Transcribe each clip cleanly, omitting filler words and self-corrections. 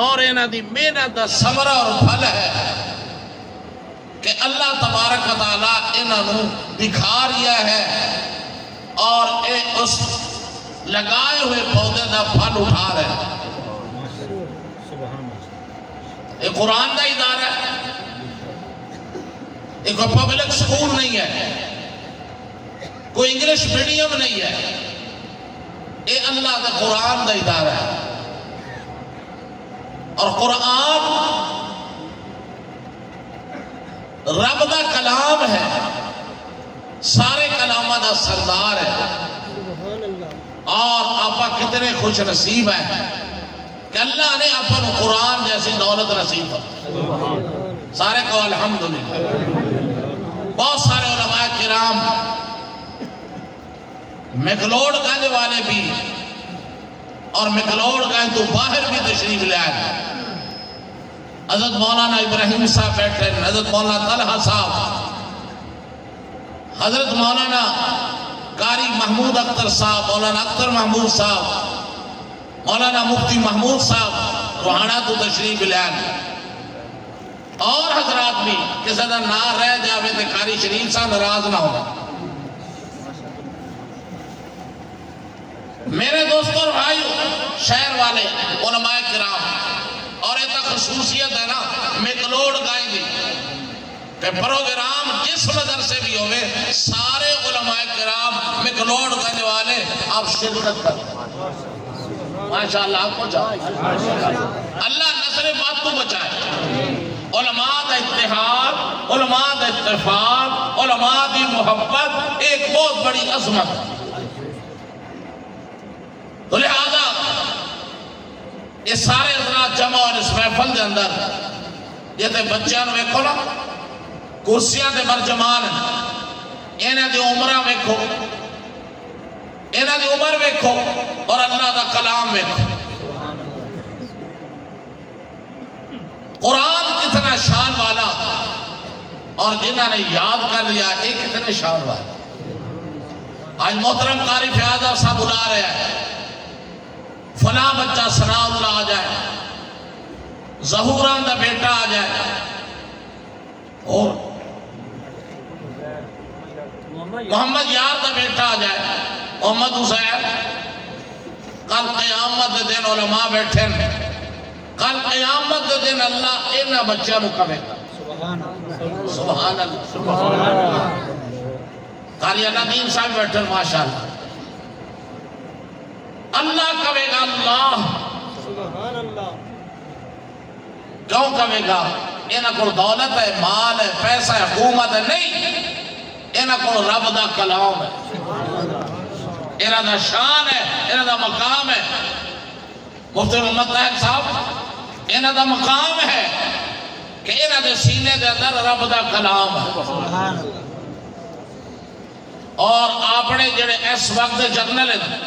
اور انہاں دی محنت دا ثمرہ اور پھل ہے کہ اللہ تبارک و تعالیٰ انہاں نو دکھا رہا ہے اور اس لگائے ہوئے پودے دا پھل اٹھا رہے ہیں۔ یہ قرآن دا ادارہ ہے، یہ کوئی پبلک سکول نہیں ہے، کوئی انگلش میڈیم نہیں ہے، یہ اللہ دا قرآن دا ادارہ ہے۔ اور قرآن رب دا کلام ہے، سارے کلامہ دا سردار ہے، اور آپا کتنے خوش نصیب ہیں کہ اللہ نے اپن قرآن جیسی دولت نصیب ہو۔ سارے کو الحمدللہ۔ بہت سارے علماء کرام مکلوڑ گنج والے بھی اور مکلوڑ گنج تو باہر بھی تشریف لے آئے۔ حضرت مولانا ابراہیم صاحب بیٹھے، حضرت مولانا طلحہ صاحب، حضرت مولانا قاری محمود اختر صاحب، مولانا اختر محمود صاحب، مولانا مفتی محمود صاحب روحانہ تو تشریف لے آئے۔ اور حضرات بھی کسی دا نہ رہ جاوے تے قاری شریف صاحب ناراض نہ ہوگا۔ میرے دوستوں اور بھائیو، شہر والے علماء کرام، اور ایتا خصوصیت ہے نا مکلوڑ گائیں دی کہ پروگرام جس مدرسے بھی ہوئے سارے علماء کرام مکلوڑ گائیں والے آپ شرکت کریں۔ ماشاءاللہ آپ کو چاہے اللہ نظر بات تو بچائے۔ علماء دا اتحاد، علماء دا اتفاق، علماء دی محبت ایک بہت بڑی عظمت ہے۔ تو لہذا یہ سارے حضرات جمع اور اس محفل دے اندر یہ تے بچیاں ویکھو نا، کرسیاں دے برجمان ہیں، انہیں دی عمرہ ویکھو، انہیں دی عمر ویکھو اور اللہ دا کلام ویکھو۔ قرآن کتنا شان والا، اور جنہوں نے یاد کر لیا ایک کتنے شان والا۔ آج محترم قاری فیاض صاحب بلا رہے ہیں، فلاں بچہ ثناء اللہ آ جائے، ظہوران دا بیٹا آ جائے، اور محمد یار دا بیٹا آ جائے، محمد حسین۔ کل قیامت دن علماء بیٹھے ہیں، کل قیامت دن اللہ انہا بچہ نو کہے گا سبحان اللہ۔ قاری ندیم صاحب بیٹھے ماشاءاللہ، اللہ کہے گا اللہ کیوں کہے گا؟ انہاں کو دولت ہے، مال ہے، پیسہ ہے، حکومت ہے، نہیں، انہاں کو رب دا کلام ہے، انہاں دا شان ہے، انہاں دا مقام ہے۔ مفتی محمد طاہر صاحب، انہاں دا مقام ہے کہ انہاں دے سینے دے اندر رب دا کلام ہے۔ اور اپنے جڑے اس وقت جنرل ہیں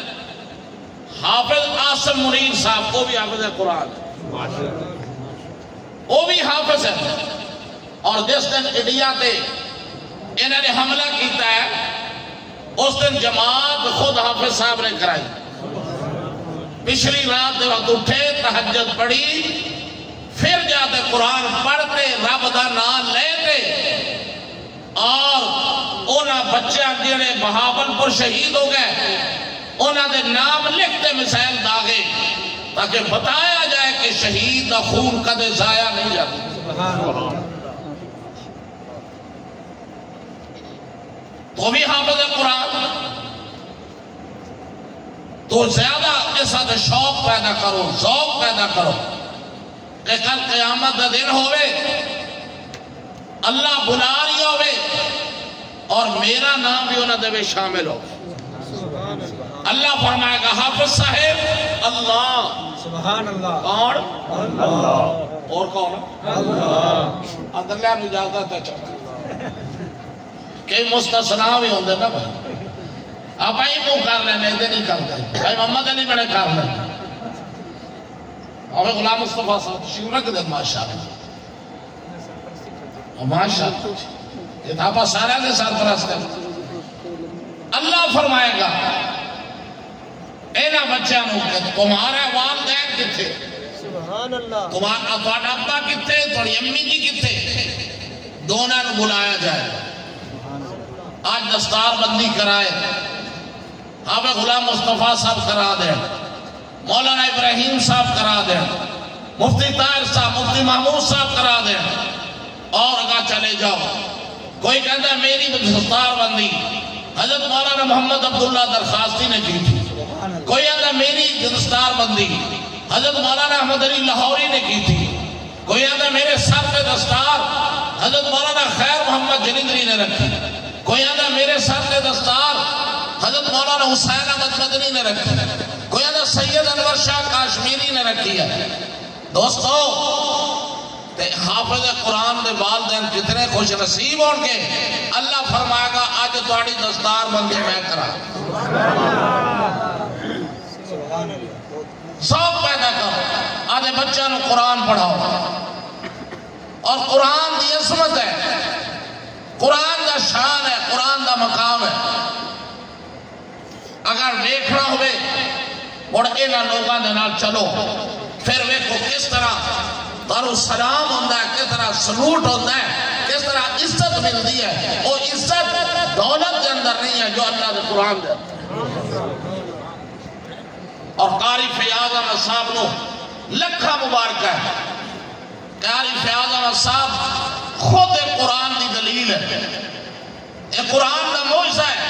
حافظ عاصم منیر صاحب، وہ بھی حافظ قرآن ہے، وہ بھی حافظ ہے۔ اور جس دن انڈیا تے انہوں نے حملہ کیتا ہے اس دن جماعت خود حافظ صاحب نے کرائی۔ پچھلی رات دے وقت اٹھے، تہجد پڑھی، پھر جاتے قرآن پڑھتے، رب دا نام لیتے، اور انہاں بچے جڑے بہاولپور شہید ہو گئے انہاں دے نام لکھتے مسائل داغے، تاکہ بتایا جائے کہ شہید دا خون کدے ضائع نہیں جاتا۔ تو بھی حافظ قرآن، تو زیادہ اس حد شوق پیدا کرو، ذوق پیدا کرو کہ کل قیامت دا دن ہوئے، اللہ بلا رہی ہوئے اور میرا نام بھی انہوں نے شامل ہو۔ اللہ فرمائے گا حافظ صاحب اللہ، سبحان اللہ، کون؟ اللہ، اور کون؟ اللہ۔ اندر لیا میں اجازت ہے چاہتا کئی مستثناء بھی ہوں دے نا بھائی، آپ آئی مو کر لینے دے نہیں کرتے، بھائی محمد علی بڑے کر لینے، اور غلام مصطفیٰ صاحب شیورہ کے دن ماشاءاللہ، ماشاءاللہ یہ تھاپا سارے دے سرپرست ہے۔ اللہ فرمائے گا اینا بچہ نو کہ تمہارے والدین کتھے؟ تمہارا ابا کتنے تھوڑی امی جی کتنے دونوں نے بلایا جائے آج دستار بندی کرائے حافظ غلام مصطفیٰ صاحب کرا دیں مولانا ابراہیم صاحب کرا دیں مفتی طاہر صاحب مفتی محمود صاحب کرا دیں اور اگاں چلے جاؤ کوئی کہتا ہے میری دستار بندی حضرت مولانا محمد عبداللہ درخواستی نے کی تھی کوئی کہتا ہے میری دستار بندی حضرت مولانا احمد علی لاہوری نے کی تھی کوئی کہتا ہے میرے سر پہ دستار حضرت مولانا خیر محمد جلندری نے رکھی کوئی کہتا ہے میرے سر پہ دستار حضرت مولانا حسین احمد مدنی نے رکھی کوئی کہتا ہے سید انور شاہ کاشمیری نے رکھی ہے دوستو حافظ قرآن دے والدین کتنے خوش نصیب ہوں گے اللہ فرمائے گا آج تھوڑی دستار بندی میں کرا سب پیدا کرو آدھے بچہ نو قرآن پڑھاؤ اور قرآن دی عظمت ہے قرآن دا شان ہے قرآن دا مقام ہے اگر دیکھنا ہوئے اور اینا لوگاں دے نال چلو پھر ویکھو کس طرح دارو سلام ہوندہ ہے کس طرح سلوٹ ہوندہ ہے کس طرح عزت ملتی ہے اور عزت دولت کے اندر نہیں ہے جو اللہ دے قرآن دے اور قاری فیاض احمد صاحب نو لکھا مبارک ہے قاری فیاض احمد صاحب خود قرآن دی دلیل ہے یہ قرآن دا معجزہ ہے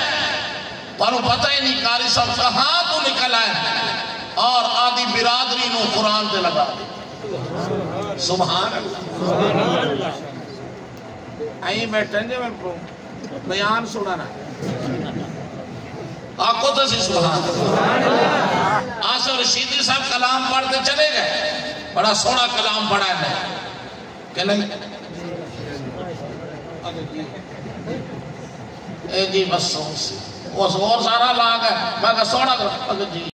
تو پتہ ہی نہیں قاری صاحب کہاں تو نکل آئے اور آدھی برادری نو قرآن دے لگا دی سبحان اللہ آئیں بیٹھیں جے میں بیان سنانا آقو تو سی سبحان اللہ آسف رشیدی صاحب کلام پڑھتے چلے گئے بڑا سونا کلام پڑھا ہے کہ نہیں اے جی بس اور سارا لاغ ہے میں کہا سونا کرو